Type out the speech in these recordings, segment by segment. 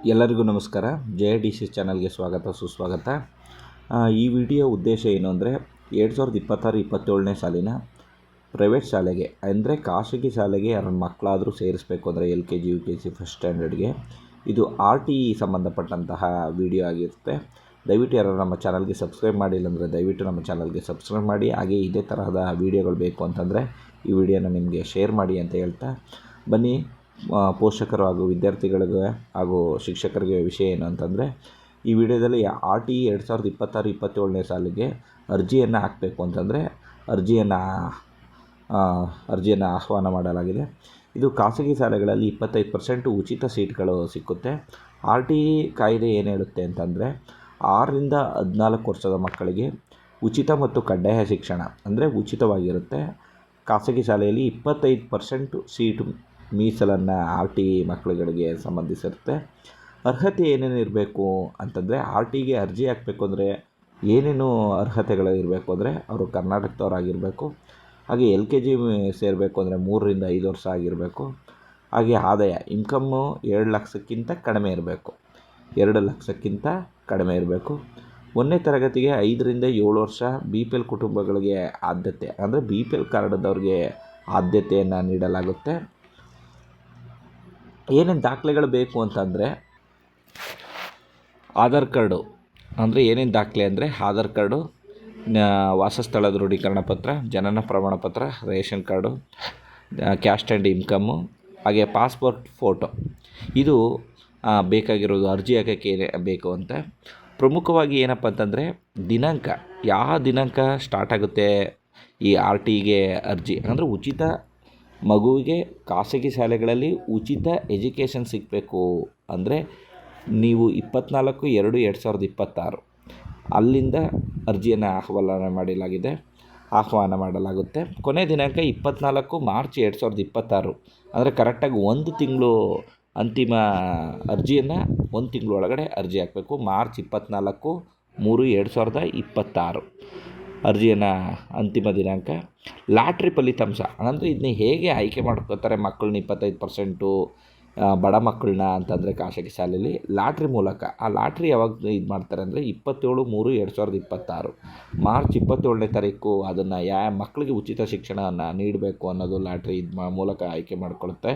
ಎಲ್ಲರಿಗೂ ನಮಸ್ಕಾರ. JIDC ಚಾನಲ್ಗೆ ಸ್ವಾಗತ ಸುಸ್ವಾಗತ. ಈ ವಿಡಿಯೋ ಉದ್ದೇಶ ಏನು ಅಂದರೆ 2026-27ನೇ ಸಾಲಿನ ಪ್ರೈವೇಟ್ ಶಾಲೆಗೆ ಅಂದರೆ ಖಾಸಗಿ ಶಾಲೆಗೆ ಯಾರ ಮಕ್ಕಳಾದರೂ ಸೇರಿಸಬೇಕು ಅಂದರೆ LKG UKG ಫಸ್ಟ್ ಸ್ಟ್ಯಾಂಡರ್ಡ್ಗೆ ಇದು RTE ಸಂಬಂಧಪಟ್ಟಂತಹ ವಿಡಿಯೋ ಆಗಿರುತ್ತೆ. ದಯವಿಟ್ಟು ಯಾರು ನಮ್ಮ ಚಾನಲ್ಗೆ ಸಬ್ಸ್ಕ್ರೈಬ್ ಮಾಡಿಲ್ಲ ಅಂದರೆ ದಯವಿಟ್ಟು ನಮ್ಮ ಚಾನಲ್ಗೆ ಸಬ್ಸ್ಕ್ರೈಬ್ ಮಾಡಿ. ಹಾಗೆ ಇದೇ ತರಹದ ವಿಡಿಯೋಗಳು ಬೇಕು ಅಂತಂದರೆ ಈ ವಿಡಿಯೋನ ನಿಮಗೆ ಶೇರ್ ಮಾಡಿ ಅಂತ ಹೇಳ್ತಾ ಬನ್ನಿ. ಪೋಷಕರು ಹಾಗೂ ವಿದ್ಯಾರ್ಥಿಗಳಿಗೆ ಹಾಗೂ ಶಿಕ್ಷಕರಿಗೆ ವಿಷಯ ಏನು ಅಂತಂದರೆ, ಈ ವಿಡಿಯೋದಲ್ಲಿ RTE 2026-27ನೇ ಸಾಲಿಗೆ ಅರ್ಜಿಯನ್ನು ಹಾಕಬೇಕು ಅಂತಂದರೆ ಅರ್ಜಿಯನ್ನು ಆಹ್ವಾನ ಮಾಡಲಾಗಿದೆ. ಇದು ಖಾಸಗಿ ಶಾಲೆಗಳಲ್ಲಿ 25% ಉಚಿತ ಸೀಟ್ಗಳು ಸಿಕ್ಕುತ್ತೆ. RTE ಕಾಯ್ದೆ ಏನು ಹೇಳುತ್ತೆ ಅಂತಂದರೆ 6ರಿಂದ 14 ವರ್ಷದ ಮಕ್ಕಳಿಗೆ ಉಚಿತ ಮತ್ತು ಕಡ್ಡಾಯ ಶಿಕ್ಷಣ ಅಂದರೆ ಉಚಿತವಾಗಿರುತ್ತೆ. ಖಾಸಗಿ ಶಾಲೆಯಲ್ಲಿ 25% ಸೀಟು ಮೀಸಲನ್ನು RTE ಮಕ್ಕಳುಗಳಿಗೆ ಸಂಬಂಧಿಸಿರುತ್ತೆ. ಅರ್ಹತೆ ಏನೇನು ಇರಬೇಕು ಅಂತಂದರೆ, RTEಗೆ ಅರ್ಜಿ ಹಾಕಬೇಕು ಅಂದರೆ ಏನೇನು ಅರ್ಹತೆಗಳು ಇರಬೇಕು ಅಂದರೆ, ಅವರು ಕರ್ನಾಟಕದವರಾಗಿರಬೇಕು. ಹಾಗೆ LKG ಸೇರಬೇಕು ಅಂದರೆ 3ರಿಂದ 5 ವರ್ಷ ಆಗಿರಬೇಕು. ಹಾಗೆ ಆದಾಯ ಇನ್ಕಮ್ಮು 2 ಲಕ್ಷಕ್ಕಿಂತ ಕಡಿಮೆ ಇರಬೇಕು. 2 ಲಕ್ಷಕ್ಕಿಂತ ಕಡಿಮೆ ಇರಬೇಕು. 1ನೇ ತರಗತಿಗೆ 5ರಿಂದ 7 ವರ್ಷ BPL ಕುಟುಂಬಗಳಿಗೆ ಆದ್ಯತೆ ಅಂದರೆ BPL ಕಾರ್ಡದವ್ರಿಗೆ ಆದ್ಯತೆಯನ್ನು ನೀಡಲಾಗುತ್ತೆ. ಏನೇನು ದಾಖಲೆಗಳು ಬೇಕು ಅಂತಂದರೆ, ಆಧಾರ್ ಕಾರ್ಡು ಅಂದರೆ ಏನೇನು ದಾಖಲೆ ಅಂದರೆ ಆಧಾರ್ ಕಾರ್ಡು, ವಾಸಸ್ಥಳ ದೃಢೀಕರಣ ಪತ್ರ, ಜನನ ಪ್ರಮಾಣ ಪತ್ರ, ration card, caste and income, ಹಾಗೆ ಪಾಸ್ಪೋರ್ಟ್ ಫೋಟೋ ಇದು ಬೇಕಾಗಿರೋದು ಅರ್ಜಿ ಹಾಕೋಕ್ಕೆ ಬೇಕು ಅಂತ. ಪ್ರಮುಖವಾಗಿ ಏನಪ್ಪ ಅಂತಂದರೆ ದಿನಾಂಕ, ಯಾವ ದಿನಾಂಕ ಸ್ಟಾರ್ಟ್ ಆಗುತ್ತೆ ಈ RTEಗೆ ಅರ್ಜಿ ಅಂದರೆ ಉಚಿತ ಮಗುವಿಗೆ ಖಾಸಗಿ ಶಾಲೆಗಳಲ್ಲಿ ಉಚಿತ ಎಜುಕೇಷನ್ ಸಿಗಬೇಕು ಅಂದರೆ ನೀವು 24/2/2026 ಅಲ್ಲಿಂದ ಅರ್ಜಿಯನ್ನು ಆಹ್ವಾನ ಮಾಡಲಾಗುತ್ತೆ. ಕೊನೆ ದಿನಾಂಕ 24 ಮಾರ್ಚ್ 2026 ಅಂದರೆ ಕರೆಕ್ಟಾಗಿ 1 ತಿಂಗಳು ಅಂತಿಮ ಅರ್ಜಿಯನ್ನು 1 ತಿಂಗಳು ಒಳಗಡೆ ಅರ್ಜಿ ಹಾಕಬೇಕು. ಮಾರ್ಚ್ 24/3/2026 ಅರ್ಜಿಯನ್ನು ಅಂತಿಮ ದಿನಾಂಕ. ಲಾಟ್ರಿ ಫಲಿತಾಂಶ ಅಂದರೆ ಇದನ್ನ ಹೇಗೆ ಆಯ್ಕೆ ಮಾಡ್ಕೋತಾರೆ ಮಕ್ಕಳನ್ನ 25% ಬಡ ಮಕ್ಕಳನ್ನ ಅಂತಂದರೆ ಖಾಸಗಿ ಶಾಲೆಯಲ್ಲಿ ಲಾಟ್ರಿ ಮೂಲಕ. ಆ ಲಾಟ್ರಿ ಯಾವಾಗ ಇದು ಮಾಡ್ತಾರೆ ಅಂದರೆ 27/3/2026 ಮಾರ್ಚ್ 27ನೇ ತಾರೀಕು ಅದನ್ನು ಯಾವ ಮಕ್ಕಳಿಗೆ ಉಚಿತ ಶಿಕ್ಷಣವನ್ನು ನೀಡಬೇಕು ಅನ್ನೋದು ಲಾಟ್ರಿ ಮೂಲಕ ಆಯ್ಕೆ ಮಾಡಿಕೊಳ್ಳುತ್ತೆ.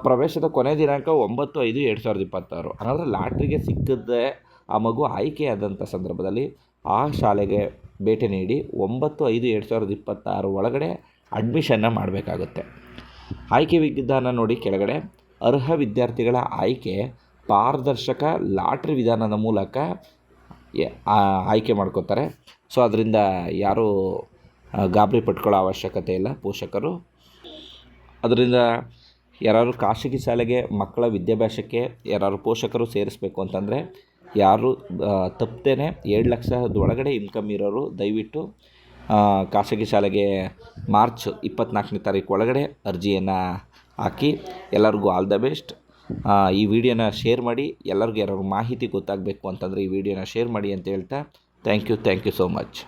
ಪ್ರವೇಶದ ಕೊನೆ ದಿನಾಂಕ 9/5/2026 ಅಂದರೆ ಲಾಟ್ರಿಗೆ ಸಿಕ್ಕದೆ ಆ ಮಗು ಆಯ್ಕೆಯಾದಂಥ ಸಂದರ್ಭದಲ್ಲಿ ಆ ಶಾಲೆಗೆ ಭೇಟಿ ನೀಡಿ 9/5/2026 ಒಳಗಡೆ ಅಡ್ಮಿಷನ್ನ ಮಾಡಬೇಕಾಗುತ್ತೆ. ಆಯ್ಕೆ ವಿಧಾನ ನೋಡಿ ಕೆಳಗಡೆ. ಅರ್ಹ ವಿದ್ಯಾರ್ಥಿಗಳ ಆಯ್ಕೆ ಪಾರದರ್ಶಕ ಲಾಟ್ರಿ ವಿಧಾನದ ಮೂಲಕ ಆಯ್ಕೆ ಮಾಡ್ಕೋತಾರೆ. ಸೊ ಅದರಿಂದ ಯಾರೂ ಗಾಬರಿ ಪಟ್ಕೊಳ್ಳೋ ಅವಶ್ಯಕತೆ ಇಲ್ಲ ಪೋಷಕರು. ಅದರಿಂದ ಯಾರು ಖಾಸಗಿ ಶಾಲೆಗೆ ಮಕ್ಕಳ ವಿದ್ಯಾಭ್ಯಾಸಕ್ಕೆ ಯಾರು ಪೋಷಕರು ಸೇರಿಸಬೇಕು ಅಂತಂದರೆ ಯಾರು ತಪ್ಪದೇನೆ 7 ಲಕ್ಷದ ಒಳಗಡೆ ಇನ್ಕಮ್ ಇರೋರು ದಯವಿಟ್ಟು ಖಾಸಗಿ ಶಾಲೆಗೆ ಮಾರ್ಚ್ 24ನೇ ತಾರೀಕು ಒಳಗಡೆ ಅರ್ಜಿಯನ್ನು ಹಾಕಿ. ಎಲ್ಲರಿಗೂ ಆಲ್ ದ ಬೆಸ್ಟ್. ಈ ವಿಡಿಯೋನ ಶೇರ್ ಮಾಡಿ. ಎಲ್ಲರಿಗೂ ಯಾರಿಗೂ ಮಾಹಿತಿ ಗೊತ್ತಾಗಬೇಕು ಅಂತಂದರೆ ಈ ವಿಡಿಯೋನ ಶೇರ್ ಮಾಡಿ ಅಂತ ಹೇಳ್ತಾ ಥ್ಯಾಂಕ್ ಯು ಸೋ ಮಚ್.